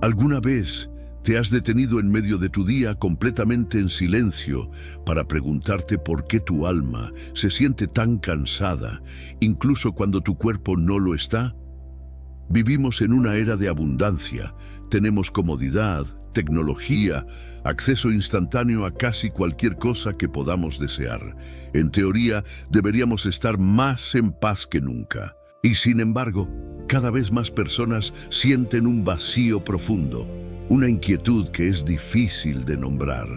¿Alguna vez te has detenido en medio de tu día completamente en silencio para preguntarte por qué tu alma se siente tan cansada, incluso cuando tu cuerpo no lo está? Vivimos en una era de abundancia. Tenemos comodidad, tecnología, acceso instantáneo a casi cualquier cosa que podamos desear. En teoría, deberíamos estar más en paz que nunca. Y sin embargo, cada vez más personas sienten un vacío profundo, una inquietud que es difícil de nombrar.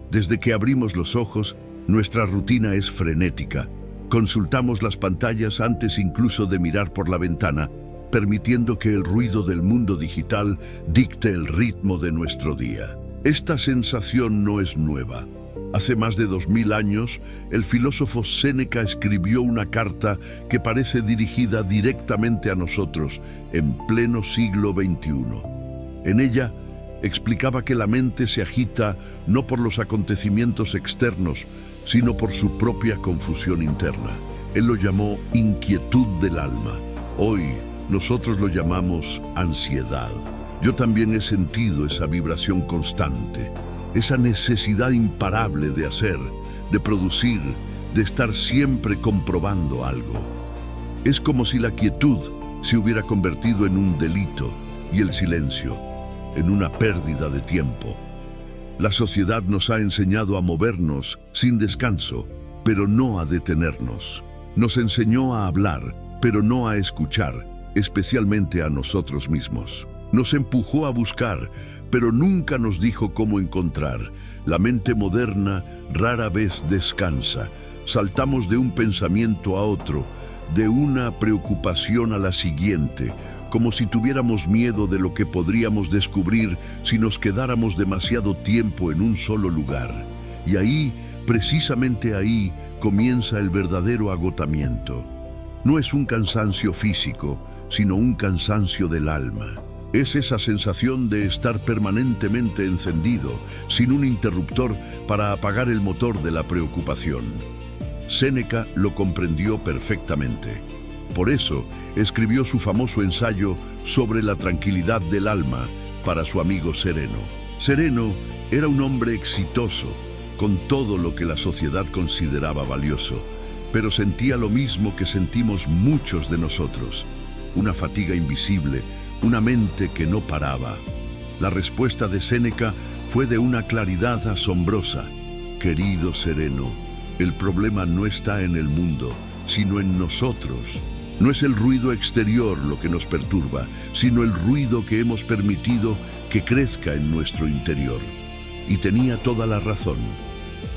Desde que abrimos los ojos, nuestra rutina es frenética. Consultamos las pantallas antes incluso de mirar por la ventana, permitiendo que el ruido del mundo digital dicte el ritmo de nuestro día. Esta sensación no es nueva. Hace más de 2000 años, el filósofo Séneca escribió una carta que parece dirigida directamente a nosotros en pleno siglo XXI. En ella, explicaba que la mente se agita no por los acontecimientos externos, sino por su propia confusión interna. Él lo llamó inquietud del alma. Hoy, nosotros lo llamamos ansiedad. Yo también he sentido esa vibración constante, esa necesidad imparable de hacer, de producir, de estar siempre comprobando algo. Es como si la quietud se hubiera convertido en un delito y el silencio en una pérdida de tiempo. La sociedad nos ha enseñado a movernos sin descanso, pero no a detenernos. Nos enseñó a hablar, pero no a escuchar, especialmente a nosotros mismos. Nos empujó a buscar, pero nunca nos dijo cómo encontrar. La mente moderna rara vez descansa. Saltamos de un pensamiento a otro, de una preocupación a la siguiente, como si tuviéramos miedo de lo que podríamos descubrir si nos quedáramos demasiado tiempo en un solo lugar. Y ahí, precisamente ahí, comienza el verdadero agotamiento. No es un cansancio físico, sino un cansancio del alma. Es esa sensación de estar permanentemente encendido, sin un interruptor para apagar el motor de la preocupación. Séneca lo comprendió perfectamente. Por eso, escribió su famoso ensayo sobre la tranquilidad del alma para su amigo Sereno. Sereno era un hombre exitoso, con todo lo que la sociedad consideraba valioso, pero sentía lo mismo que sentimos muchos de nosotros: una fatiga invisible, una mente que no paraba. La respuesta de Séneca fue de una claridad asombrosa. Querido Sereno, el problema no está en el mundo, sino en nosotros. No es el ruido exterior lo que nos perturba, sino el ruido que hemos permitido que crezca en nuestro interior. Y tenía toda la razón.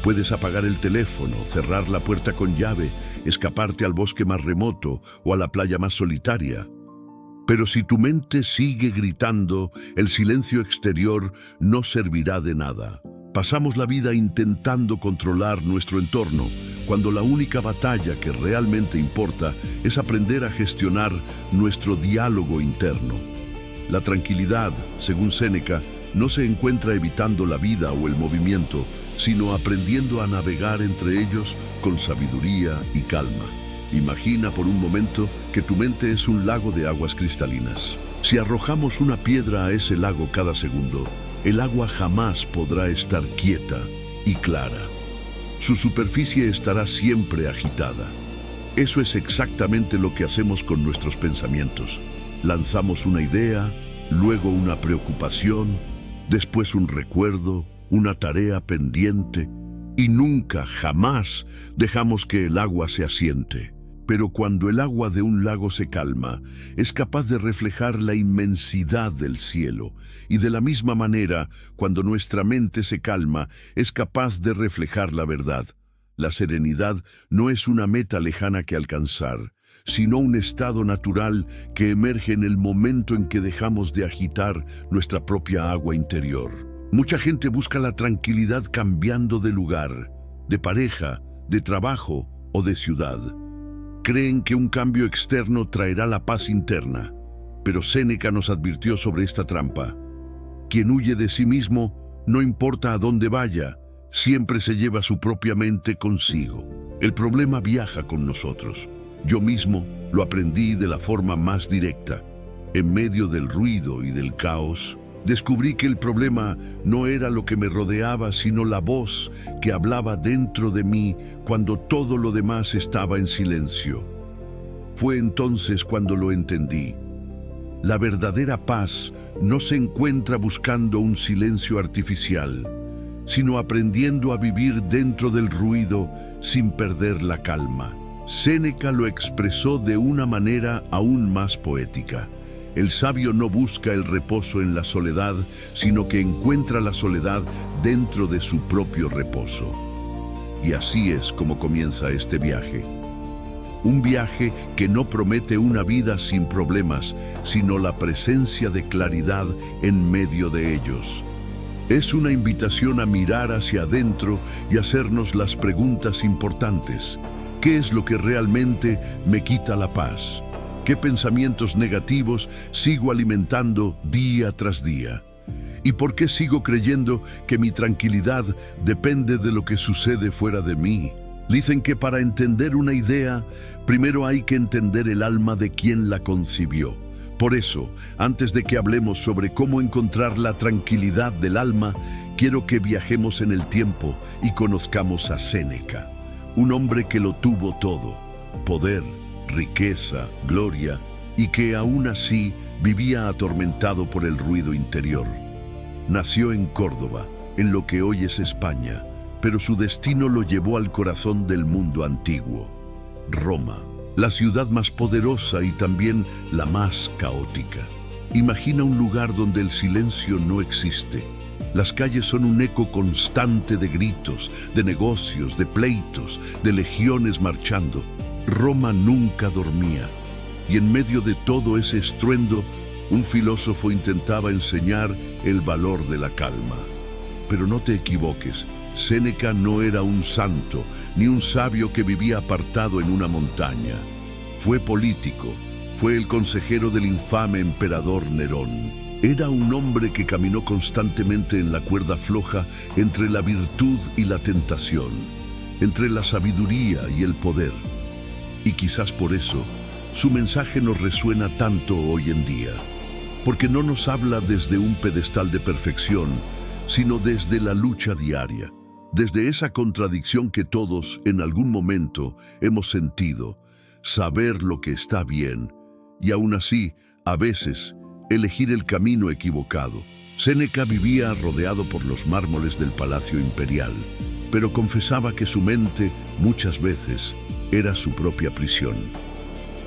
Puedes apagar el teléfono, cerrar la puerta con llave, escaparte al bosque más remoto o a la playa más solitaria. Pero si tu mente sigue gritando, el silencio exterior no servirá de nada. Pasamos la vida intentando controlar nuestro entorno, cuando la única batalla que realmente importa es aprender a gestionar nuestro diálogo interno. La tranquilidad, según Séneca, no se encuentra evitando la vida o el movimiento, sino aprendiendo a navegar entre ellos con sabiduría y calma. Imagina por un momento que tu mente es un lago de aguas cristalinas. Si arrojamos una piedra a ese lago cada segundo, el agua jamás podrá estar quieta y clara. Su superficie estará siempre agitada. Eso es exactamente lo que hacemos con nuestros pensamientos. Lanzamos una idea, luego una preocupación, después un recuerdo, una tarea pendiente, y nunca, jamás, dejamos que el agua se asiente. Pero cuando el agua de un lago se calma, es capaz de reflejar la inmensidad del cielo, y de la misma manera, cuando nuestra mente se calma, es capaz de reflejar la verdad. La serenidad no es una meta lejana que alcanzar, sino un estado natural que emerge en el momento en que dejamos de agitar nuestra propia agua interior. Mucha gente busca la tranquilidad cambiando de lugar, de pareja, de trabajo o de ciudad. Creen que un cambio externo traerá la paz interna, pero Séneca nos advirtió sobre esta trampa. Quien huye de sí mismo, no importa a dónde vaya, siempre se lleva su propia mente consigo. El problema viaja con nosotros. Yo mismo lo aprendí de la forma más directa. En medio del ruido y del caos, Descubrí que el problema no era lo que me rodeaba, sino la voz que hablaba dentro de mí cuando todo lo demás estaba en silencio. Fue entonces cuando lo entendí. La verdadera paz no se encuentra buscando un silencio artificial, sino aprendiendo a vivir dentro del ruido sin perder la calma. Séneca lo expresó de una manera aún más poética. El sabio no busca el reposo en la soledad, sino que encuentra la soledad dentro de su propio reposo. Y así es como comienza este viaje. Un viaje que no promete una vida sin problemas, sino la presencia de claridad en medio de ellos. Es una invitación a mirar hacia adentro y hacernos las preguntas importantes. ¿Qué es lo que realmente me quita la paz? ¿Qué pensamientos negativos sigo alimentando día tras día? ¿Y por qué sigo creyendo que mi tranquilidad depende de lo que sucede fuera de mí? Dicen que para entender una idea, primero hay que entender el alma de quien la concibió. Por eso, antes de que hablemos sobre cómo encontrar la tranquilidad del alma, quiero que viajemos en el tiempo y conozcamos a Séneca, un hombre que lo tuvo todo: poder, riqueza, gloria, y que aún así vivía atormentado por el ruido interior. Nació en Córdoba, en lo que hoy es España, pero su destino lo llevó al corazón del mundo antiguo: Roma, la ciudad más poderosa y también la más caótica. Imagina un lugar donde el silencio no existe. Las calles son un eco constante de gritos, de negocios, de pleitos, de legiones marchando. Roma nunca dormía, y en medio de todo ese estruendo, un filósofo intentaba enseñar el valor de la calma. Pero no te equivoques, Séneca no era un santo, ni un sabio que vivía apartado en una montaña. Fue político, fue el consejero del infame emperador Nerón. Era un hombre que caminó constantemente en la cuerda floja entre la virtud y la tentación, entre la sabiduría y el poder. Y quizás por eso, su mensaje nos resuena tanto hoy en día, porque no nos habla desde un pedestal de perfección, sino desde la lucha diaria, desde esa contradicción que todos en algún momento hemos sentido: saber lo que está bien y aún así, a veces, elegir el camino equivocado. Séneca vivía rodeado por los mármoles del Palacio Imperial, pero confesaba que su mente, muchas veces, era su propia prisión.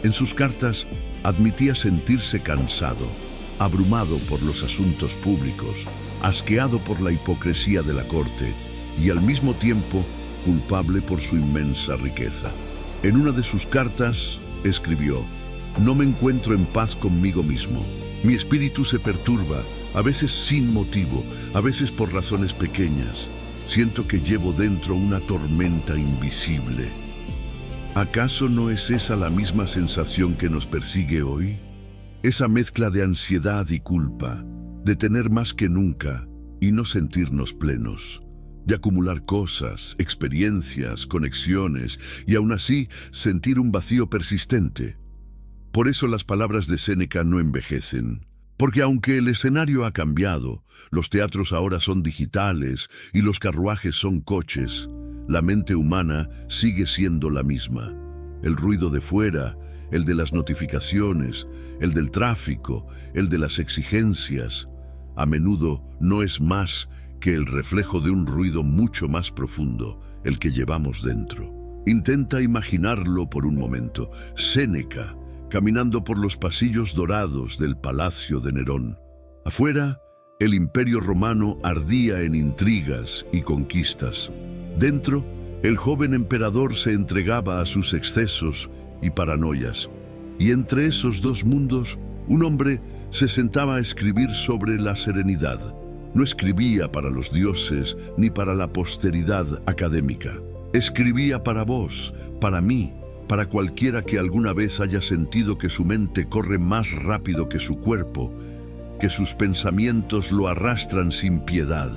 En sus cartas admitía sentirse cansado, abrumado por los asuntos públicos, asqueado por la hipocresía de la corte y al mismo tiempo culpable por su inmensa riqueza. En una de sus cartas escribió: «No me encuentro en paz conmigo mismo. Mi espíritu se perturba, a veces sin motivo, a veces por razones pequeñas. Siento que llevo dentro una tormenta invisible». ¿Acaso no es esa la misma sensación que nos persigue hoy? Esa mezcla de ansiedad y culpa, de tener más que nunca y no sentirnos plenos, de acumular cosas, experiencias, conexiones y aún así sentir un vacío persistente. Por eso las palabras de Séneca no envejecen, porque aunque el escenario ha cambiado, los teatros ahora son digitales y los carruajes son coches, la mente humana sigue siendo la misma. El ruido de fuera, el de las notificaciones, el del tráfico, el de las exigencias, a menudo no es más que el reflejo de un ruido mucho más profundo, el que llevamos dentro. Intenta imaginarlo por un momento. Séneca, caminando por los pasillos dorados del palacio de Nerón. Afuera, el imperio romano ardía en intrigas y conquistas. Dentro, el joven emperador se entregaba a sus excesos y paranoias. Y entre esos dos mundos, un hombre se sentaba a escribir sobre la serenidad. No escribía para los dioses ni para la posteridad académica. Escribía para vos, para mí, para cualquiera que alguna vez haya sentido que su mente corre más rápido que su cuerpo, que sus pensamientos lo arrastran sin piedad.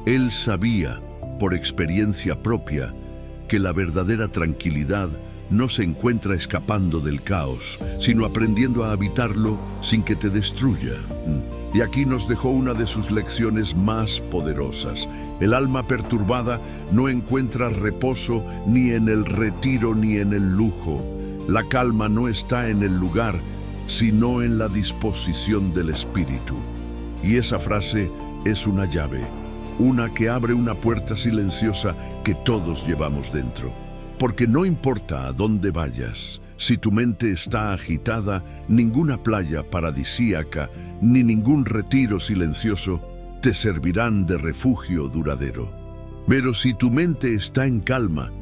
Él sabía, por experiencia propia, que la verdadera tranquilidad no se encuentra escapando del caos, sino aprendiendo a habitarlo sin que te destruya. Y aquí nos dejó una de sus lecciones más poderosas. El alma perturbada no encuentra reposo ni en el retiro ni en el lujo. La calma no está en el lugar, sino en la disposición del espíritu. Y esa frase es una llave, una que abre una puerta silenciosa que todos llevamos dentro. Porque no importa a dónde vayas, si tu mente está agitada, ninguna playa paradisíaca ni ningún retiro silencioso te servirán de refugio duradero. Pero si tu mente está en calma,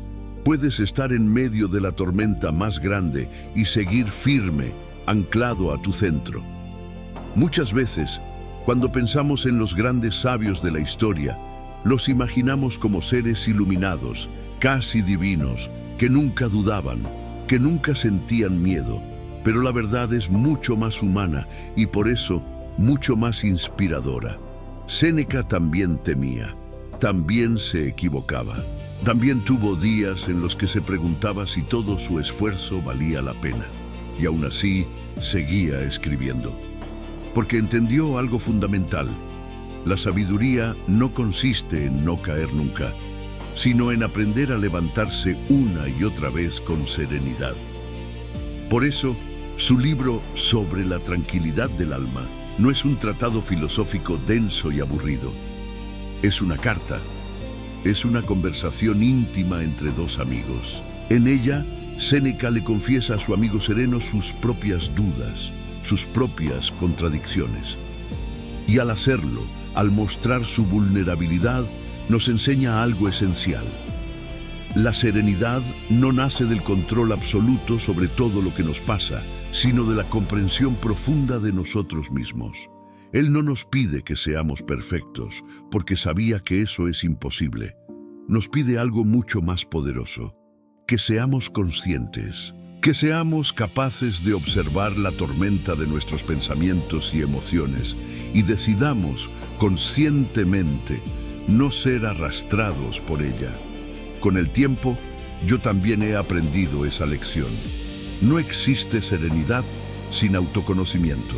puedes estar en medio de la tormenta más grande y seguir firme, anclado a tu centro. Muchas veces, cuando pensamos en los grandes sabios de la historia, los imaginamos como seres iluminados, casi divinos, que nunca dudaban, que nunca sentían miedo. Pero la verdad es mucho más humana y por eso mucho más inspiradora. Séneca también temía, también se equivocaba. También tuvo días en los que se preguntaba si todo su esfuerzo valía la pena. Y aún así, seguía escribiendo. Porque entendió algo fundamental. La sabiduría no consiste en no caer nunca, sino en aprender a levantarse una y otra vez con serenidad. Por eso, su libro Sobre la tranquilidad del alma no es un tratado filosófico denso y aburrido. Es una carta. Es una conversación íntima entre dos amigos. En ella, Séneca le confiesa a su amigo sereno sus propias dudas, sus propias contradicciones. Y al hacerlo, al mostrar su vulnerabilidad, nos enseña algo esencial. La serenidad no nace del control absoluto sobre todo lo que nos pasa, sino de la comprensión profunda de nosotros mismos. Él no nos pide que seamos perfectos, porque sabía que eso es imposible. Nos pide algo mucho más poderoso, que seamos conscientes, que seamos capaces de observar la tormenta de nuestros pensamientos y emociones y decidamos conscientemente no ser arrastrados por ella. Con el tiempo, yo también he aprendido esa lección. No existe serenidad sin autoconocimiento.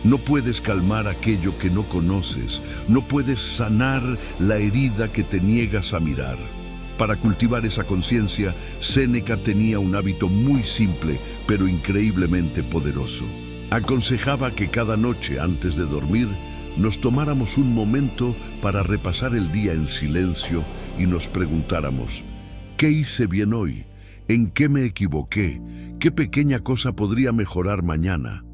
No puedes calmar aquello que no conoces, no puedes sanar la herida que te niegas a mirar. Para cultivar esa conciencia, Séneca tenía un hábito muy simple, pero increíblemente poderoso. Aconsejaba que cada noche antes de dormir, nos tomáramos un momento para repasar el día en silencio y nos preguntáramos, ¿qué hice bien hoy? ¿En qué me equivoqué? ¿Qué pequeña cosa podría mejorar mañana?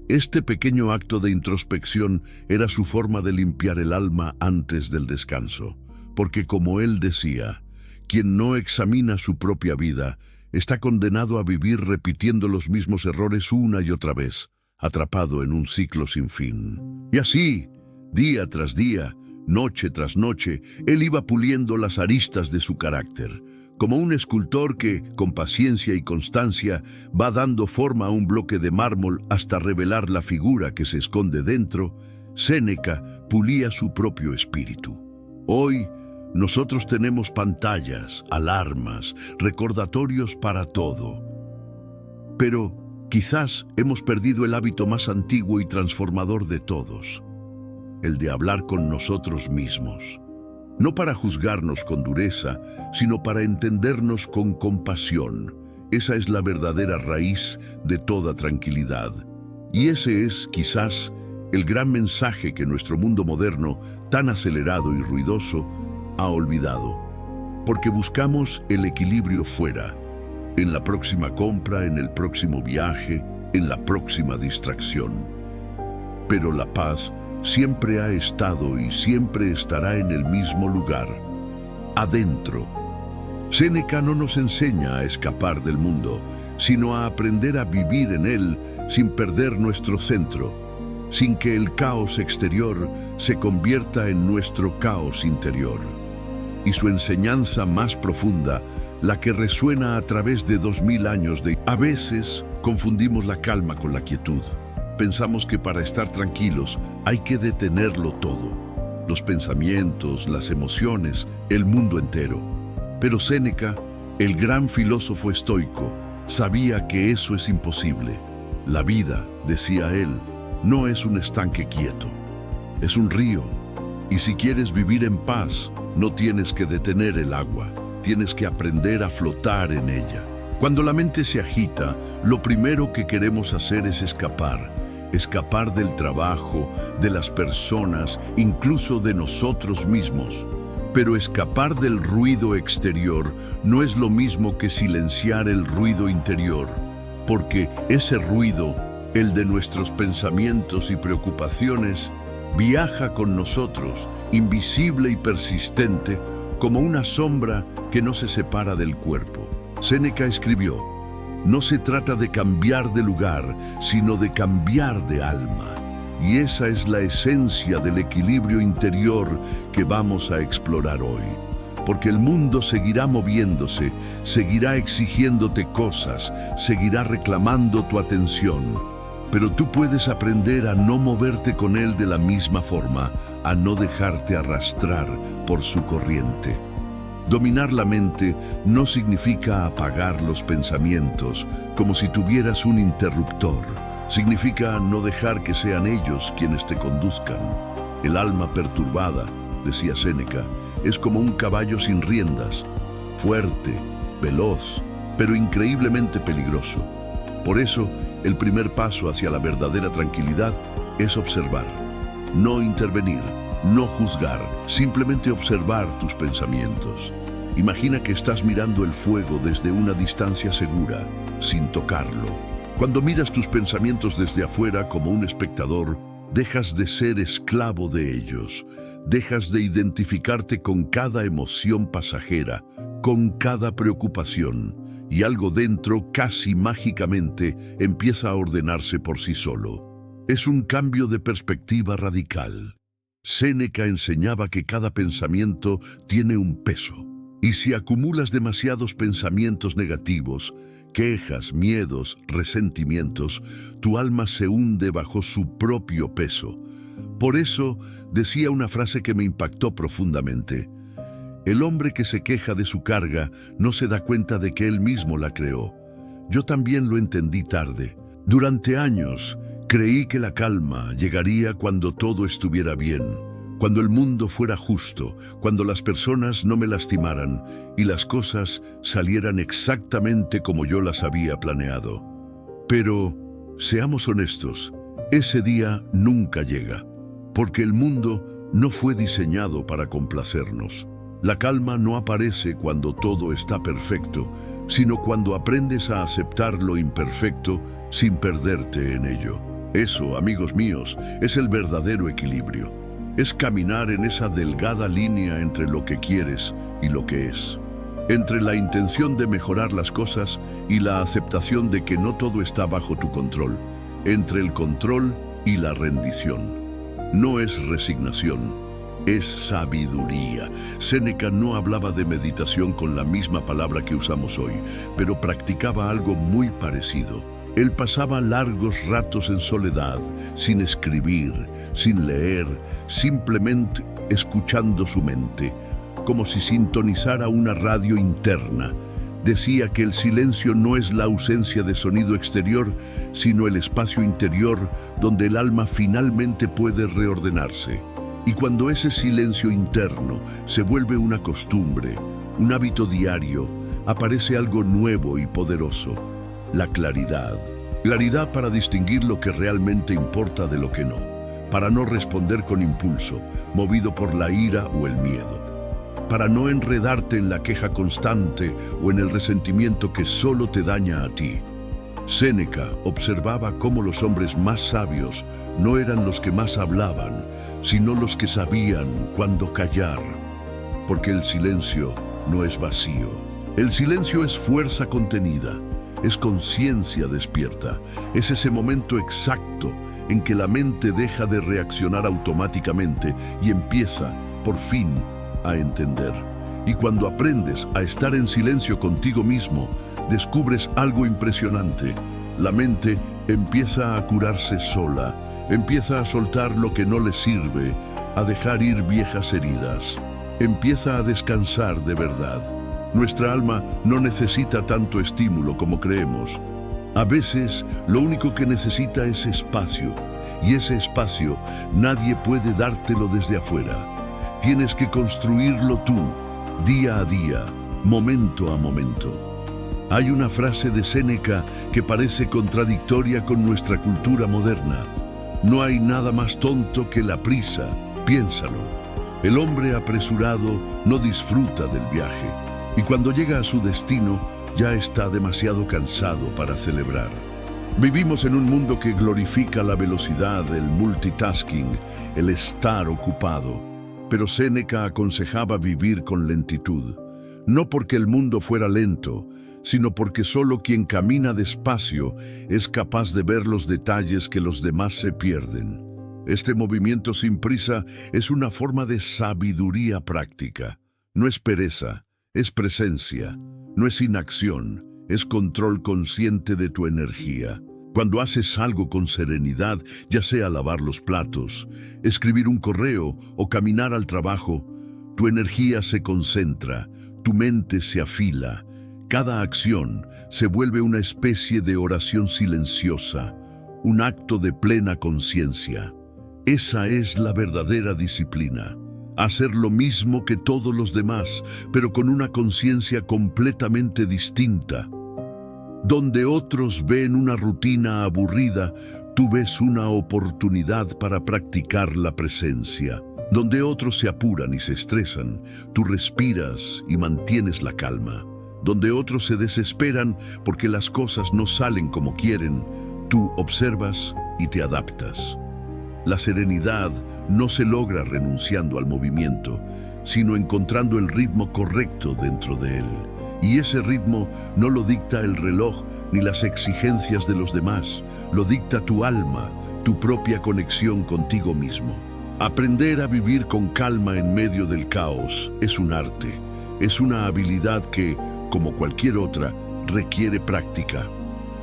Este pequeño acto de introspección era su forma de limpiar el alma antes del descanso, porque como él decía, quien no examina su propia vida está condenado a vivir repitiendo los mismos errores una y otra vez, atrapado en un ciclo sin fin. Y así, día tras día, noche tras noche, él iba puliendo las aristas de su carácter, como un escultor que, con paciencia y constancia, va dando forma a un bloque de mármol hasta revelar la figura que se esconde dentro. Séneca pulía su propio espíritu. Hoy, nosotros tenemos pantallas, alarmas, recordatorios para todo. Pero quizás hemos perdido el hábito más antiguo y transformador de todos, el de hablar con nosotros mismos. No para juzgarnos con dureza, sino para entendernos con compasión. Esa es la verdadera raíz de toda tranquilidad. Y ese es, quizás, el gran mensaje que nuestro mundo moderno, tan acelerado y ruidoso, ha olvidado. Porque buscamos el equilibrio fuera, en la próxima compra, en el próximo viaje, en la próxima distracción. Pero la paz siempre ha estado y siempre estará en el mismo lugar, adentro. Séneca no nos enseña a escapar del mundo, sino a aprender a vivir en él sin perder nuestro centro, sin que el caos exterior se convierta en nuestro caos interior. Y su enseñanza más profunda, la que resuena a través de 2000 años de... A veces confundimos la calma con la quietud. Pensamos que para estar tranquilos hay que detenerlo todo, los pensamientos, las emociones, el mundo entero. Pero Séneca El gran filósofo estoico sabía que eso es imposible. La vida, decía él, no es un estanque quieto, es un río. Y si quieres vivir en paz, no tienes que detener el agua, tienes que aprender a flotar en ella. Cuando la mente se agita, lo primero que queremos hacer es escapar del trabajo, de las personas, incluso de nosotros mismos. Pero escapar del ruido exterior no es lo mismo que silenciar el ruido interior, porque ese ruido, el de nuestros pensamientos y preocupaciones, viaja con nosotros, invisible y persistente, como una sombra que no se separa del cuerpo. Séneca escribió: no se trata de cambiar de lugar, sino de cambiar de alma. Y esa es la esencia del equilibrio interior que vamos a explorar hoy. Porque el mundo seguirá moviéndose, seguirá exigiéndote cosas, seguirá reclamando tu atención. Pero tú puedes aprender a no moverte con él de la misma forma, a no dejarte arrastrar por su corriente. Dominar la mente no significa apagar los pensamientos como si tuvieras un interruptor. Significa no dejar que sean ellos quienes te conduzcan. El alma perturbada, decía Séneca, es como un caballo sin riendas, fuerte, veloz, pero increíblemente peligroso. Por eso, el primer paso hacia la verdadera tranquilidad es observar, no intervenir, no juzgar, simplemente observar tus pensamientos. Imagina que estás mirando el fuego desde una distancia segura, sin tocarlo. Cuando miras tus pensamientos desde afuera como un espectador, dejas de ser esclavo de ellos, dejas de identificarte con cada emoción pasajera, con cada preocupación, y algo dentro, casi mágicamente, empieza a ordenarse por sí solo. Es un cambio de perspectiva radical. Séneca enseñaba que cada pensamiento tiene un peso, y si acumulas demasiados pensamientos negativos, quejas, miedos, resentimientos, tu alma se hunde bajo su propio peso. Por eso, decía una frase que me impactó profundamente: el hombre que se queja de su carga no se da cuenta de que él mismo la creó. Yo también lo entendí tarde. Durante años, creí que la calma llegaría cuando todo estuviera bien, cuando el mundo fuera justo, cuando las personas no me lastimaran y las cosas salieran exactamente como yo las había planeado. Pero, seamos honestos, ese día nunca llega, porque el mundo no fue diseñado para complacernos. La calma no aparece cuando todo está perfecto, sino cuando aprendes a aceptar lo imperfecto sin perderte en ello. Eso, amigos míos, es el verdadero equilibrio. Es caminar en esa delgada línea entre lo que quieres y lo que es. Entre la intención de mejorar las cosas y la aceptación de que no todo está bajo tu control. Entre el control y la rendición. No es resignación, es sabiduría. Séneca no hablaba de meditación con la misma palabra que usamos hoy, pero practicaba algo muy parecido. Él pasaba largos ratos en soledad, sin escribir, sin leer, simplemente escuchando su mente, como si sintonizara una radio interna. Decía que el silencio no es la ausencia de sonido exterior, sino el espacio interior donde el alma finalmente puede reordenarse. Y cuando ese silencio interno se vuelve una costumbre, un hábito diario, aparece algo nuevo y poderoso: la claridad. Claridad para distinguir lo que realmente importa de lo que no, para no responder con impulso, movido por la ira o el miedo, para no enredarte en la queja constante o en el resentimiento que solo te daña a ti. Séneca observaba cómo los hombres más sabios no eran los que más hablaban, sino los que sabían cuándo callar, porque el silencio no es vacío. El silencio es fuerza contenida, es conciencia despierta, es ese momento exacto en que la mente deja de reaccionar automáticamente y empieza, por fin, a entender. Y cuando aprendes a estar en silencio contigo mismo, descubres algo impresionante. La mente empieza a curarse sola, empieza a soltar lo que no le sirve, a dejar ir viejas heridas, empieza a descansar de verdad. Nuestra alma no necesita tanto estímulo como creemos. A veces, lo único que necesita es espacio, y ese espacio nadie puede dártelo desde afuera. Tienes que construirlo tú, día a día, momento a momento. Hay una frase de Séneca que parece contradictoria con nuestra cultura moderna. No hay nada más tonto que la prisa, piénsalo. El hombre apresurado no disfruta del viaje, y cuando llega a su destino, ya está demasiado cansado para celebrar. Vivimos en un mundo que glorifica la velocidad, el multitasking, el estar ocupado. Pero Séneca aconsejaba vivir con lentitud, no porque el mundo fuera lento, sino porque solo quien camina despacio es capaz de ver los detalles que los demás se pierden. Este movimiento sin prisa es una forma de sabiduría práctica. No es pereza, es presencia. No es inacción, es control consciente de tu energía. Cuando haces algo con serenidad, ya sea lavar los platos, escribir un correo o caminar al trabajo, tu energía se concentra, tu mente se afila. Cada acción se vuelve una especie de oración silenciosa, un acto de plena conciencia. Esa es la verdadera disciplina. Hacer lo mismo que todos los demás, pero con una conciencia completamente distinta. Donde otros ven una rutina aburrida, tú ves una oportunidad para practicar la presencia. Donde otros se apuran y se estresan, tú respiras y mantienes la calma. Donde otros se desesperan porque las cosas no salen como quieren, tú observas y te adaptas. La serenidad no se logra renunciando al movimiento, sino encontrando el ritmo correcto dentro de él. Y ese ritmo no lo dicta el reloj ni las exigencias de los demás, lo dicta tu alma, tu propia conexión contigo mismo. Aprender a vivir con calma en medio del caos es un arte, es una habilidad que, como cualquier otra, requiere práctica.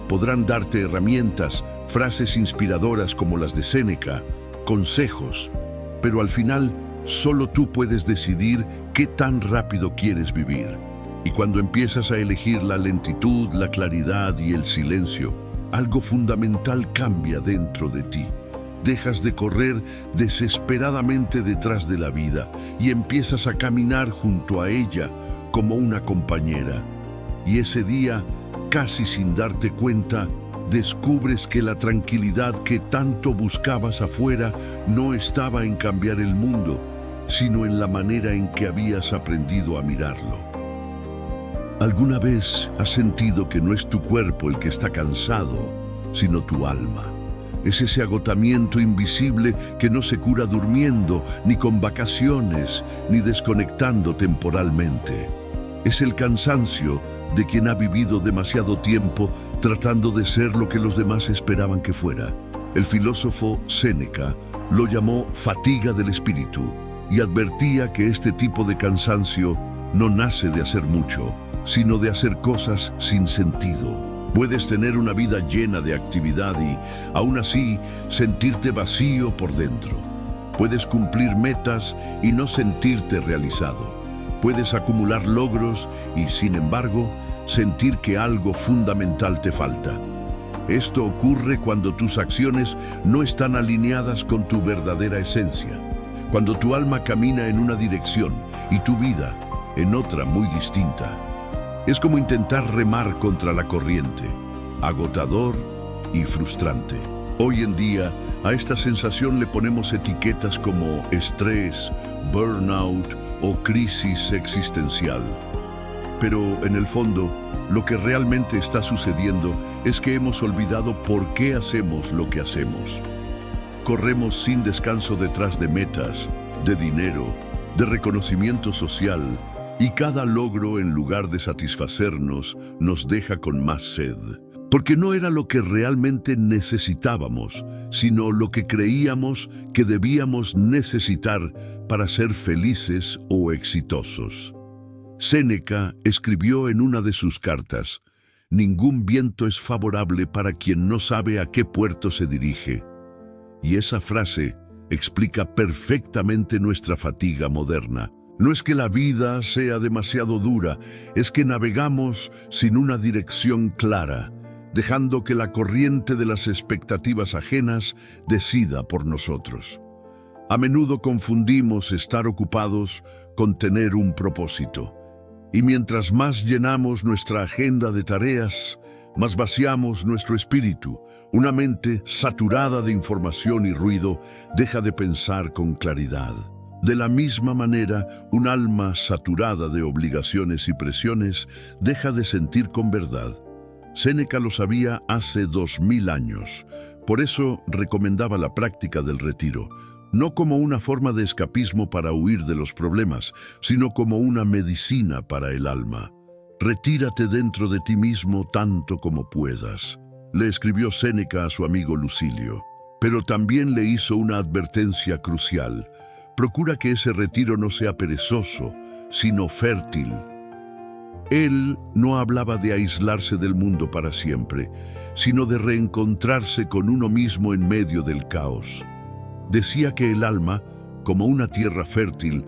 Podrán darte herramientas, frases inspiradoras como las de Séneca, consejos, pero al final solo tú puedes decidir qué tan rápido quieres vivir. Y cuando empiezas a elegir la lentitud, la claridad y el silencio, algo fundamental cambia dentro de ti. Dejas de correr desesperadamente detrás de la vida y empiezas a caminar junto a ella como una compañera. Y ese día, casi sin darte cuenta, descubres que la tranquilidad que tanto buscabas afuera no estaba en cambiar el mundo, sino en la manera en que habías aprendido a mirarlo. ¿Alguna vez has sentido que no es tu cuerpo el que está cansado, sino tu alma? Es ese agotamiento invisible que no se cura durmiendo, ni con vacaciones, ni desconectando temporalmente. Es el cansancio de quien ha vivido demasiado tiempo tratando de ser lo que los demás esperaban que fuera. El filósofo Séneca lo llamó fatiga del espíritu y advertía que este tipo de cansancio no nace de hacer mucho, sino de hacer cosas sin sentido. Puedes tener una vida llena de actividad y, aún así, sentirte vacío por dentro. Puedes cumplir metas y no sentirte realizado. Puedes acumular logros y, sin embargo, sentir que algo fundamental te falta. Esto ocurre cuando tus acciones no están alineadas con tu verdadera esencia, cuando tu alma camina en una dirección y tu vida en otra muy distinta. Es como intentar remar contra la corriente, agotador y frustrante. Hoy en día, a esta sensación le ponemos etiquetas como estrés, burnout o crisis existencial. Pero en el fondo, lo que realmente está sucediendo es que hemos olvidado por qué hacemos lo que hacemos. Corremos sin descanso detrás de metas, de dinero, de reconocimiento social, y cada logro, en lugar de satisfacernos, nos deja con más sed. Porque no era lo que realmente necesitábamos, sino lo que creíamos que debíamos necesitar para ser felices o exitosos. Séneca escribió en una de sus cartas: «Ningún viento es favorable para quien no sabe a qué puerto se dirige». Y esa frase explica perfectamente nuestra fatiga moderna. No es que la vida sea demasiado dura, es que navegamos sin una dirección clara, dejando que la corriente de las expectativas ajenas decida por nosotros. A menudo confundimos estar ocupados con tener un propósito. Y mientras más llenamos nuestra agenda de tareas, más vaciamos nuestro espíritu. Una mente saturada de información y ruido deja de pensar con claridad. De la misma manera, un alma saturada de obligaciones y presiones deja de sentir con verdad. Séneca lo sabía hace 2000 años. Por eso recomendaba la práctica del retiro, no como una forma de escapismo para huir de los problemas, sino como una medicina para el alma. Retírate dentro de ti mismo tanto como puedas, le escribió Séneca a su amigo Lucilio. Pero también le hizo una advertencia crucial. Procura que ese retiro no sea perezoso, sino fértil. Él no hablaba de aislarse del mundo para siempre, sino de reencontrarse con uno mismo en medio del caos. Decía que el alma, como una tierra fértil,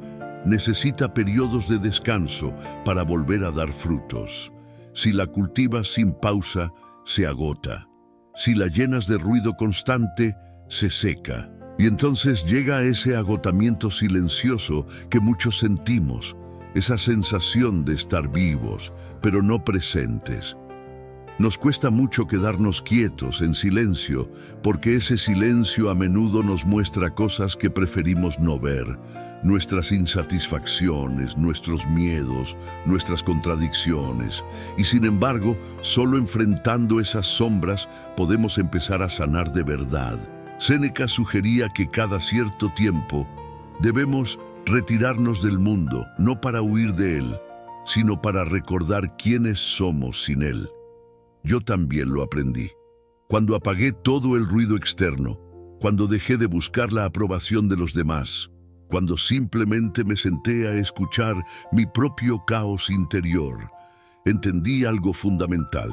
necesita periodos de descanso para volver a dar frutos. Si la cultivas sin pausa, se agota. Si la llenas de ruido constante, se seca. Y entonces llega ese agotamiento silencioso que muchos sentimos, esa sensación de estar vivos, pero no presentes. Nos cuesta mucho quedarnos quietos, en silencio, porque ese silencio a menudo nos muestra cosas que preferimos no ver, nuestras insatisfacciones, nuestros miedos, nuestras contradicciones. Y sin embargo, solo enfrentando esas sombras podemos empezar a sanar de verdad. Séneca sugería que cada cierto tiempo debemos retirarnos del mundo, no para huir de él, sino para recordar quiénes somos sin él. Yo también lo aprendí. Cuando apagué todo el ruido externo, cuando dejé de buscar la aprobación de los demás, cuando simplemente me senté a escuchar mi propio caos interior, entendí algo fundamental.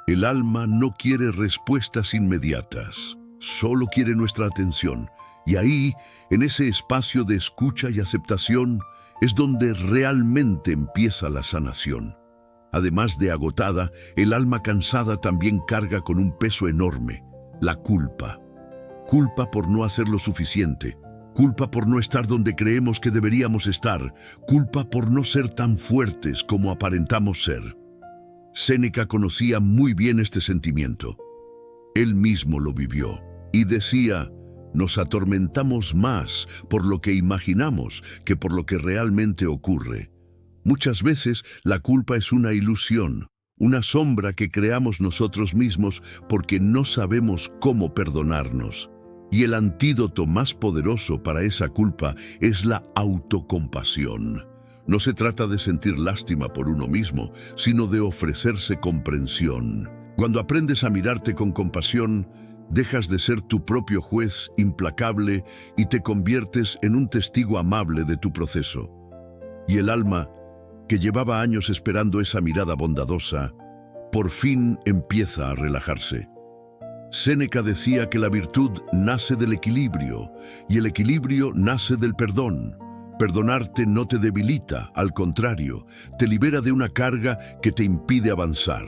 El alma no quiere respuestas inmediatas. Solo quiere nuestra atención, y ahí, en ese espacio de escucha y aceptación, es donde realmente empieza la sanación. Además de agotada, el alma cansada también carga con un peso enorme, la culpa. Culpa por no hacer lo suficiente, culpa por no estar donde creemos que deberíamos estar, culpa por no ser tan fuertes como aparentamos ser. Séneca conocía muy bien este sentimiento. Él mismo lo vivió y decía: nos atormentamos más por lo que imaginamos que por lo que realmente ocurre. Muchas veces la culpa es una ilusión, una sombra que creamos nosotros mismos porque no sabemos cómo perdonarnos. Y el antídoto más poderoso para esa culpa es la autocompasión. No se trata de sentir lástima por uno mismo, sino de ofrecerse comprensión. Cuando aprendes a mirarte con compasión, dejas de ser tu propio juez implacable y te conviertes en un testigo amable de tu proceso. Y el alma, que llevaba años esperando esa mirada bondadosa, por fin empieza a relajarse. Séneca decía que la virtud nace del equilibrio y el equilibrio nace del perdón. Perdonarte no te debilita, al contrario, te libera de una carga que te impide avanzar.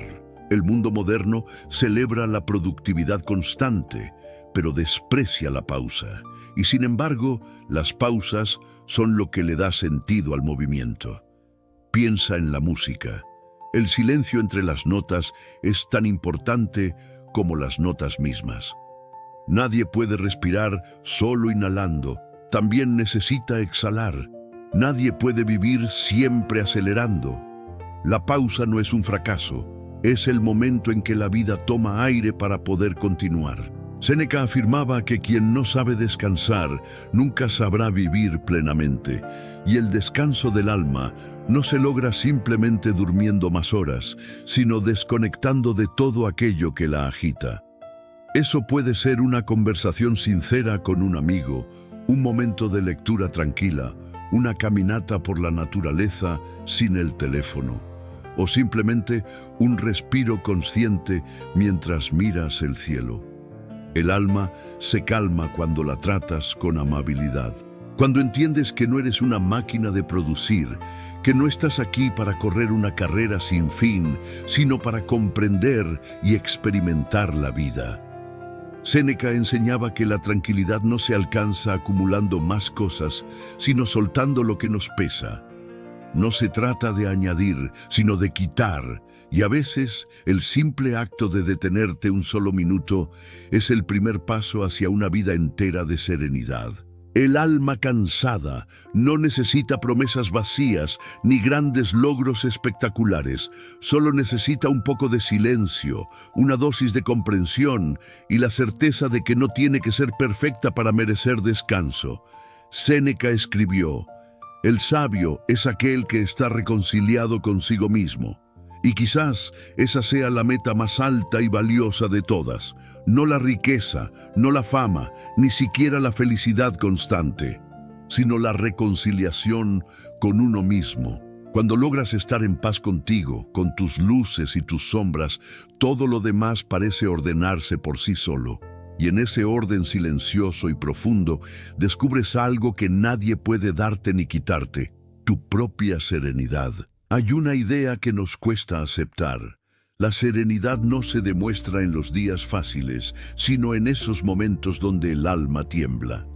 El mundo moderno celebra la productividad constante, pero desprecia la pausa. Y sin embargo, las pausas son lo que le da sentido al movimiento. Piensa en la música. El silencio entre las notas es tan importante como las notas mismas. Nadie puede respirar solo inhalando. También necesita exhalar. Nadie puede vivir siempre acelerando. La pausa no es un fracaso. Es el momento en que la vida toma aire para poder continuar. Séneca afirmaba que quien no sabe descansar nunca sabrá vivir plenamente, y el descanso del alma no se logra simplemente durmiendo más horas, sino desconectando de todo aquello que la agita. Eso puede ser una conversación sincera con un amigo, un momento de lectura tranquila, una caminata por la naturaleza sin el teléfono, o simplemente un respiro consciente mientras miras el cielo. El alma se calma cuando la tratas con amabilidad. Cuando entiendes que no eres una máquina de producir, que no estás aquí para correr una carrera sin fin, sino para comprender y experimentar la vida. Séneca enseñaba que la tranquilidad no se alcanza acumulando más cosas, sino soltando lo que nos pesa. No se trata de añadir, sino de quitar, y a veces el simple acto de detenerte un solo minuto es el primer paso hacia una vida entera de serenidad. El alma cansada no necesita promesas vacías ni grandes logros espectaculares, solo necesita un poco de silencio, una dosis de comprensión y la certeza de que no tiene que ser perfecta para merecer descanso. Séneca escribió: "El sabio es aquel que está reconciliado consigo mismo". Y quizás esa sea la meta más alta y valiosa de todas. No la riqueza, no la fama, ni siquiera la felicidad constante, sino la reconciliación con uno mismo. Cuando logras estar en paz contigo, con tus luces y tus sombras, todo lo demás parece ordenarse por sí solo. Y en ese orden silencioso y profundo, descubres algo que nadie puede darte ni quitarte: tu propia serenidad. Hay una idea que nos cuesta aceptar. La serenidad no se demuestra en los días fáciles, sino en esos momentos donde el alma tiembla.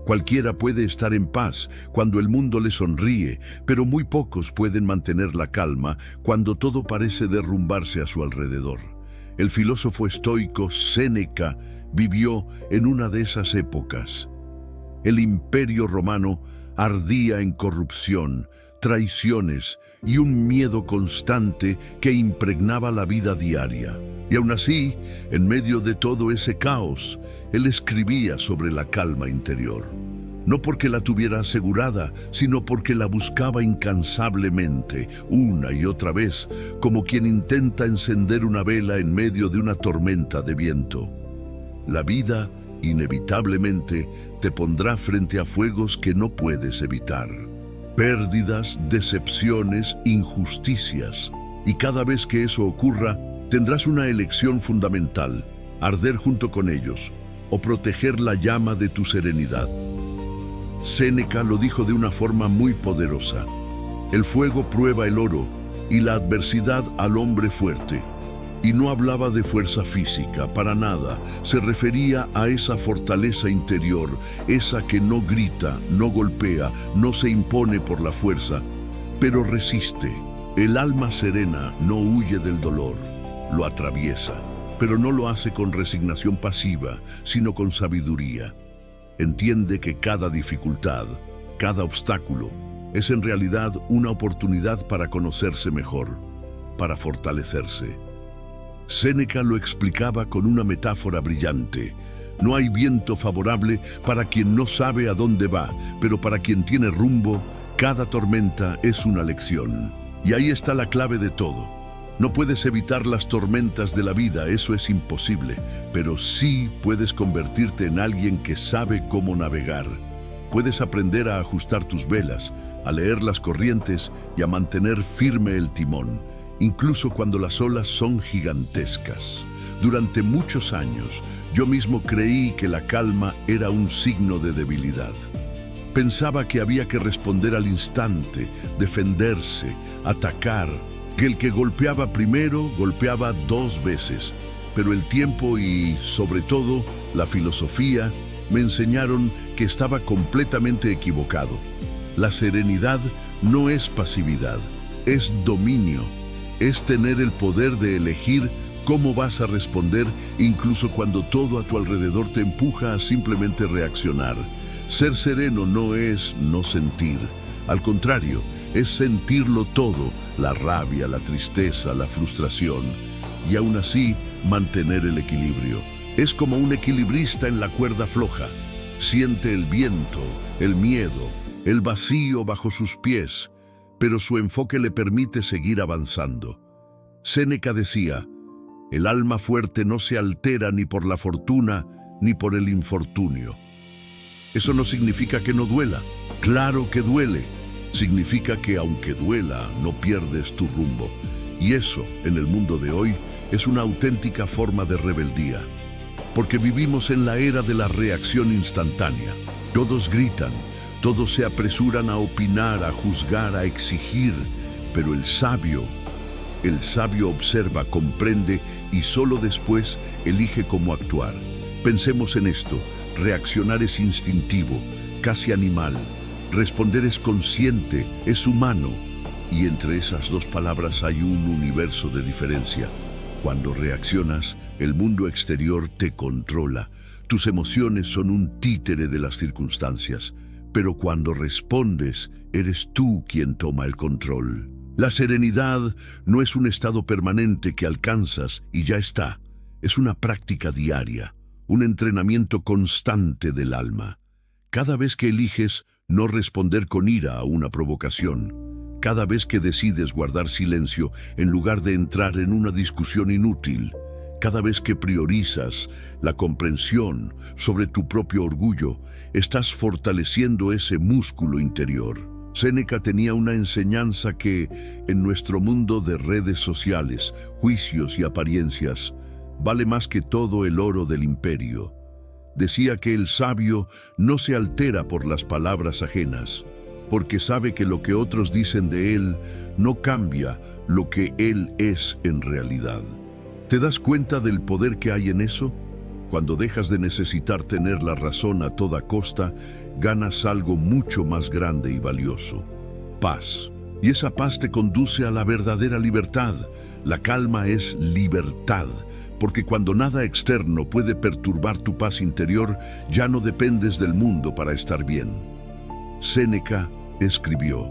Cualquiera puede estar en paz cuando el mundo le sonríe, pero muy pocos pueden mantener la calma cuando todo parece derrumbarse a su alrededor. El filósofo estoico Séneca vivió en una de esas épocas. El Imperio Romano ardía en corrupción, traiciones y un miedo constante que impregnaba la vida diaria. Y aún así, en medio de todo ese caos, él escribía sobre la calma interior. No porque la tuviera asegurada, sino porque la buscaba incansablemente, una y otra vez, como quien intenta encender una vela en medio de una tormenta de viento. La vida, inevitablemente, te pondrá frente a fuegos que no puedes evitar. Pérdidas, decepciones, injusticias. Y cada vez que eso ocurra, tendrás una elección fundamental: arder junto con ellos o proteger la llama de tu serenidad. Séneca lo dijo de una forma muy poderosa: el fuego prueba el oro y la adversidad al hombre fuerte. Y no hablaba de fuerza física, para nada. Se refería a esa fortaleza interior, esa que no grita, no golpea, no se impone por la fuerza, pero resiste. El alma serena no huye del dolor, lo atraviesa, pero no lo hace con resignación pasiva, sino con sabiduría. Entiende que cada dificultad, cada obstáculo, es en realidad una oportunidad para conocerse mejor, para fortalecerse. Séneca lo explicaba con una metáfora brillante: no hay viento favorable para quien no sabe a dónde va, pero para quien tiene rumbo, cada tormenta es una lección. Y ahí está la clave de todo. No puedes evitar las tormentas de la vida, eso es imposible, pero sí puedes convertirte en alguien que sabe cómo navegar. Puedes aprender a ajustar tus velas, a leer las corrientes y a mantener firme el timón, incluso cuando las olas son gigantescas. Durante muchos años, yo mismo creí que la calma era un signo de debilidad. Pensaba que había que responder al instante, defenderse, atacar, que el que golpeaba primero golpeaba dos veces. Pero el tiempo y, sobre todo, la filosofía me enseñaron que estaba completamente equivocado. La serenidad no es pasividad, es dominio. Es tener el poder de elegir cómo vas a responder, incluso cuando todo a tu alrededor te empuja a simplemente reaccionar. Ser sereno no es no sentir. Al contrario, es sentirlo todo: la rabia, la tristeza, la frustración. Y aún así, mantener el equilibrio. Es como un equilibrista en la cuerda floja. Siente el viento, el miedo, el vacío bajo sus pies, pero su enfoque le permite seguir avanzando. Séneca decía: el alma fuerte no se altera ni por la fortuna ni por el infortunio. Eso no significa que no duela. Claro que duele. Significa que aunque duela, no pierdes tu rumbo. Y eso, en el mundo de hoy, es una auténtica forma de rebeldía. Porque vivimos en la era de la reacción instantánea. Todos gritan, Todos se apresuran a opinar, a juzgar, a exigir, pero el sabio observa, comprende y solo después elige cómo actuar. Pensemos en esto: reaccionar es instintivo, casi animal. Responder es consciente, es humano. Y entre esas dos palabras hay un universo de diferencia. Cuando reaccionas, el mundo exterior te controla. Tus emociones son un títere de las circunstancias. Pero cuando respondes, eres tú quien toma el control. La serenidad no es un estado permanente que alcanzas y ya está. Es una práctica diaria, un entrenamiento constante del alma. Cada vez que eliges no responder con ira a una provocación, cada vez que decides guardar silencio en lugar de entrar en una discusión inútil, cada vez que priorizas la comprensión sobre tu propio orgullo, estás fortaleciendo ese músculo interior. Séneca tenía una enseñanza que, en nuestro mundo de redes sociales, juicios y apariencias, vale más que todo el oro del imperio. Decía que el sabio no se altera por las palabras ajenas, porque sabe que lo que otros dicen de él no cambia lo que él es en realidad. ¿Te das cuenta del poder que hay en eso? Cuando dejas de necesitar tener la razón a toda costa, ganas algo mucho más grande y valioso: paz. Y esa paz te conduce a la verdadera libertad. La calma es libertad, porque cuando nada externo puede perturbar tu paz interior, ya no dependes del mundo para estar bien. Séneca escribió: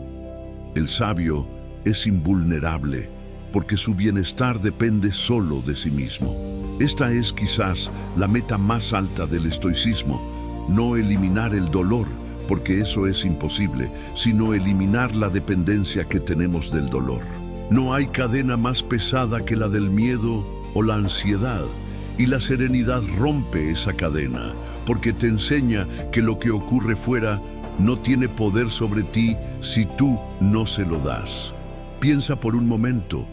el sabio es invulnerable, porque su bienestar depende solo de sí mismo. Esta es quizás la meta más alta del estoicismo: no eliminar el dolor, porque eso es imposible, sino eliminar la dependencia que tenemos del dolor. No hay cadena más pesada que la del miedo o la ansiedad, y la serenidad rompe esa cadena, porque te enseña que lo que ocurre fuera no tiene poder sobre ti si tú no se lo das. Piensa por un momento: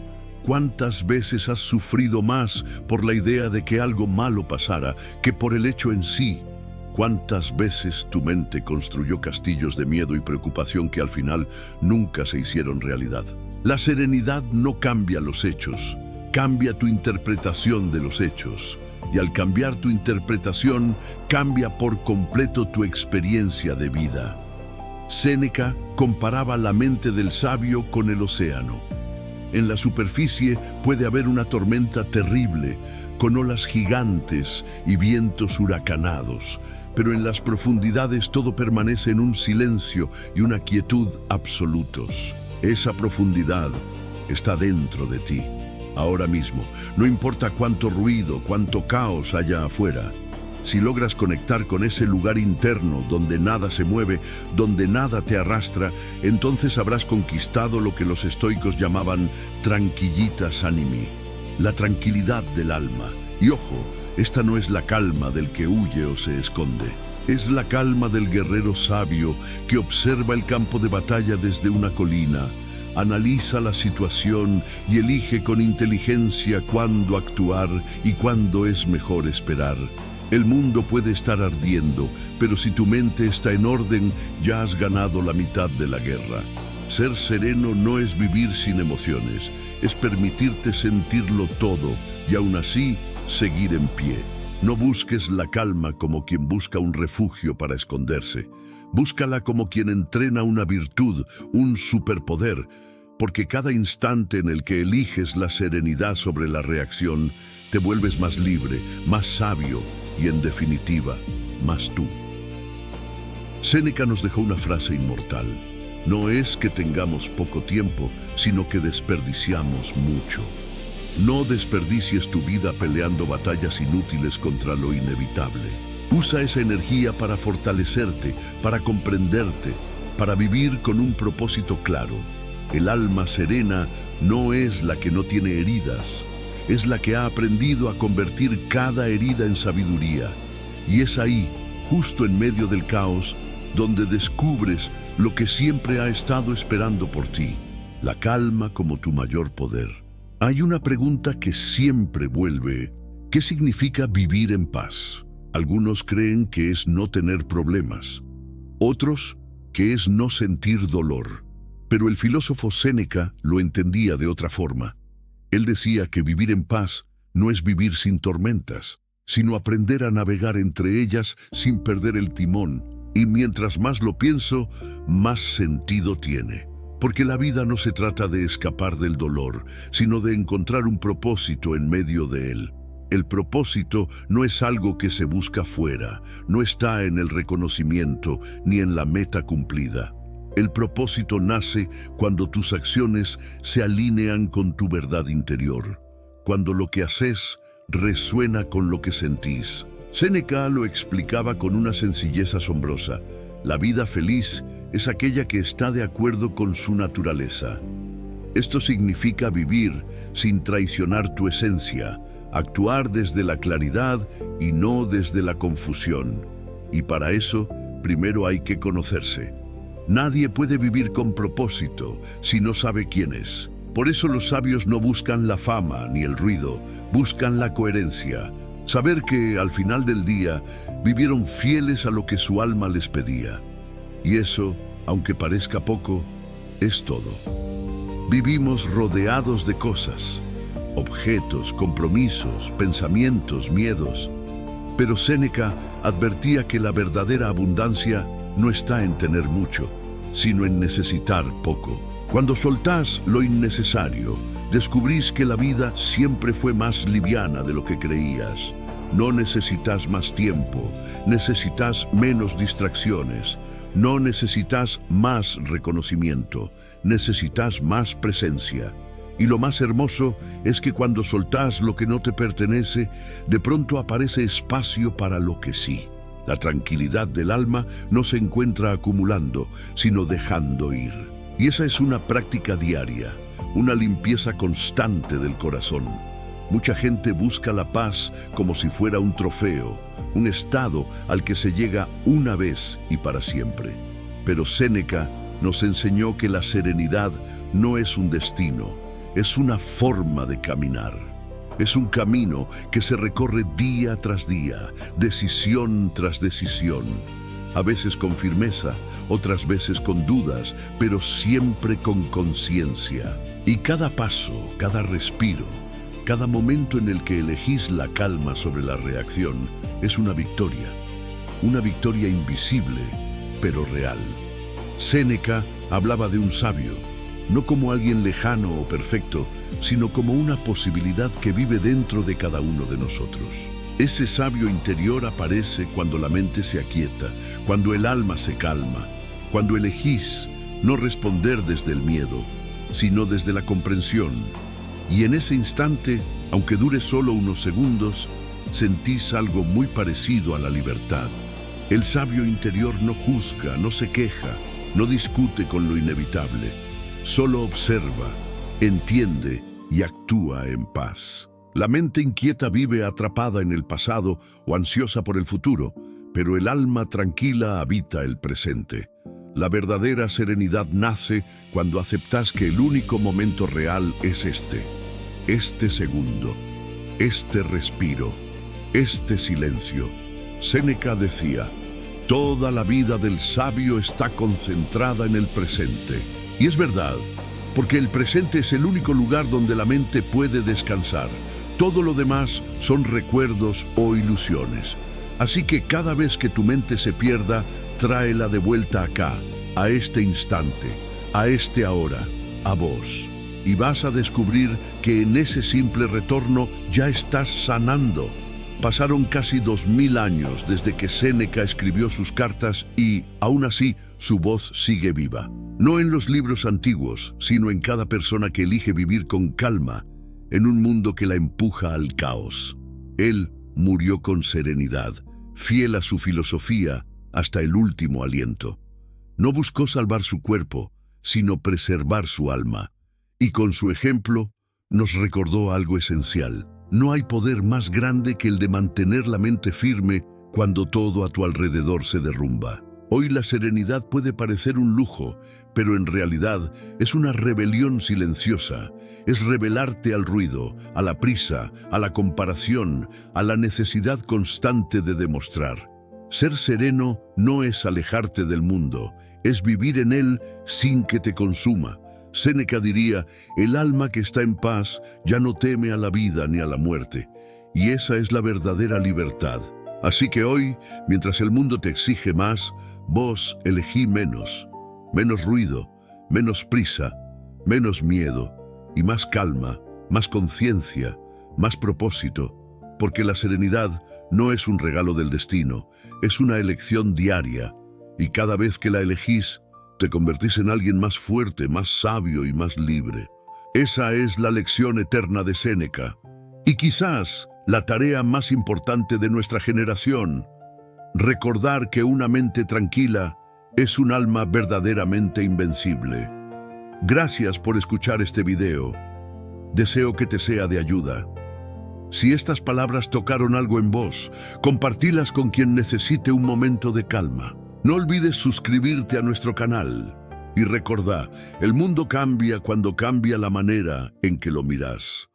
¿cuántas veces has sufrido más por la idea de que algo malo pasara que por el hecho en sí? ¿Cuántas veces tu mente construyó castillos de miedo y preocupación que al final nunca se hicieron realidad? La serenidad no cambia los hechos, cambia tu interpretación de los hechos. Y al cambiar tu interpretación, cambia por completo tu experiencia de vida. Séneca comparaba la mente del sabio con el océano. En la superficie puede haber una tormenta terrible, con olas gigantes y vientos huracanados, pero en las profundidades todo permanece en un silencio y una quietud absolutos. Esa profundidad está dentro de ti, ahora mismo. No importa cuánto ruido, cuánto caos haya afuera. Si logras conectar con ese lugar interno donde nada se mueve, donde nada te arrastra, entonces habrás conquistado lo que los estoicos llamaban tranquillitas animi, la tranquilidad del alma. Y ojo, esta no es la calma del que huye o se esconde. Es la calma del guerrero sabio que observa el campo de batalla desde una colina, analiza la situación y elige con inteligencia cuándo actuar y cuándo es mejor esperar. El mundo puede estar ardiendo, pero si tu mente está en orden, ya has ganado la mitad de la guerra. Ser sereno no es vivir sin emociones, es permitirte sentirlo todo y aún así seguir en pie. No busques la calma como quien busca un refugio para esconderse. Búscala como quien entrena una virtud, un superpoder, porque cada instante en el que eliges la serenidad sobre la reacción, te vuelves más libre, más sabio y, en definitiva, más tú. Séneca nos dejó una frase inmortal: no es que tengamos poco tiempo, sino que desperdiciamos mucho. No desperdicies tu vida peleando batallas inútiles contra lo inevitable. Usa esa energía para fortalecerte, para comprenderte, para vivir con un propósito claro. El alma serena no es la que no tiene heridas, es la que ha aprendido a convertir cada herida en sabiduría. Y es ahí, justo en medio del caos, donde descubres lo que siempre ha estado esperando por ti: la calma como tu mayor poder. Hay una pregunta que siempre vuelve: ¿qué significa vivir en paz? Algunos creen que es no tener problemas. Otros que es no sentir dolor. Pero el filósofo Séneca lo entendía de otra forma. Él decía que vivir en paz no es vivir sin tormentas, sino aprender a navegar entre ellas sin perder el timón. Y mientras más lo pienso, más sentido tiene. Porque la vida no se trata de escapar del dolor, sino de encontrar un propósito en medio de él. El propósito no es algo que se busca fuera, no está en el reconocimiento ni en la meta cumplida. El propósito nace cuando tus acciones se alinean con tu verdad interior, cuando lo que haces resuena con lo que sentís. Séneca lo explicaba con una sencillez asombrosa. La vida feliz es aquella que está de acuerdo con su naturaleza. Esto significa vivir sin traicionar tu esencia, actuar desde la claridad y no desde la confusión. Y para eso, primero hay que conocerse. Nadie puede vivir con propósito si no sabe quién es. Por eso los sabios no buscan la fama ni el ruido, buscan la coherencia. Saber que, al final del día, vivieron fieles a lo que su alma les pedía. Y eso, aunque parezca poco, es todo. Vivimos rodeados de cosas, objetos, compromisos, pensamientos, miedos. Pero Séneca advertía que la verdadera abundancia no está en tener mucho, sino en necesitar poco. Cuando soltás lo innecesario, descubrís que la vida siempre fue más liviana de lo que creías. No necesitas más tiempo, necesitas menos distracciones. No necesitas más reconocimiento, necesitas más presencia. Y lo más hermoso es que cuando soltás lo que no te pertenece, de pronto aparece espacio para lo que sí. La tranquilidad del alma no se encuentra acumulando, sino dejando ir. Y esa es una práctica diaria, una limpieza constante del corazón. Mucha gente busca la paz como si fuera un trofeo, un estado al que se llega una vez y para siempre. Pero Séneca nos enseñó que la serenidad no es un destino, es una forma de caminar. Es un camino que se recorre día tras día, decisión tras decisión. A veces con firmeza, otras veces con dudas, pero siempre con conciencia. Y cada paso, cada respiro, cada momento en el que elegís la calma sobre la reacción es una victoria invisible, pero real. Séneca hablaba de un sabio, no como alguien lejano o perfecto, sino como una posibilidad que vive dentro de cada uno de nosotros. Ese sabio interior aparece cuando la mente se aquieta, cuando el alma se calma, cuando elegís no responder desde el miedo, sino desde la comprensión. Y en ese instante, aunque dure solo unos segundos, sentís algo muy parecido a la libertad. El sabio interior no juzga, no se queja, no discute con lo inevitable. Solo observa, entiende y actúa en paz. La mente inquieta vive atrapada en el pasado o ansiosa por el futuro, pero el alma tranquila habita el presente. La verdadera serenidad nace cuando aceptas que el único momento real es este segundo, este respiro, este silencio. Séneca decía, toda la vida del sabio está concentrada en el presente. Y es verdad, porque el presente es el único lugar donde la mente puede descansar. Todo lo demás son recuerdos o ilusiones. Así que cada vez que tu mente se pierda, tráela de vuelta acá, a este instante, a este ahora, a vos. Y vas a descubrir que en ese simple retorno ya estás sanando. Pasaron casi 2000 años desde que Séneca escribió sus cartas y, aún así, su voz sigue viva. No en los libros antiguos, sino en cada persona que elige vivir con calma, en un mundo que la empuja al caos. Él murió con serenidad, fiel a su filosofía hasta el último aliento. No buscó salvar su cuerpo, sino preservar su alma. Y con su ejemplo, nos recordó algo esencial. No hay poder más grande que el de mantener la mente firme cuando todo a tu alrededor se derrumba. Hoy la serenidad puede parecer un lujo, pero en realidad es una rebelión silenciosa. Es rebelarte al ruido, a la prisa, a la comparación, a la necesidad constante de demostrar. Ser sereno no es alejarte del mundo, es vivir en él sin que te consuma. Séneca diría, el alma que está en paz ya no teme a la vida ni a la muerte. Y esa es la verdadera libertad. Así que hoy, mientras el mundo te exige más, vos elegí menos. Menos ruido, menos prisa, menos miedo y más calma, más conciencia, más propósito. Porque la serenidad no es un regalo del destino, es una elección diaria. Y cada vez que la elegís, te convertís en alguien más fuerte, más sabio y más libre. Esa es la lección eterna de Séneca. Y quizás la tarea más importante de nuestra generación, recordar que una mente tranquila es un alma verdaderamente invencible. Gracias por escuchar este video. Deseo que te sea de ayuda. Si estas palabras tocaron algo en vos, compartílas con quien necesite un momento de calma. No olvides suscribirte a nuestro canal. Y recordá, el mundo cambia cuando cambia la manera en que lo mirás.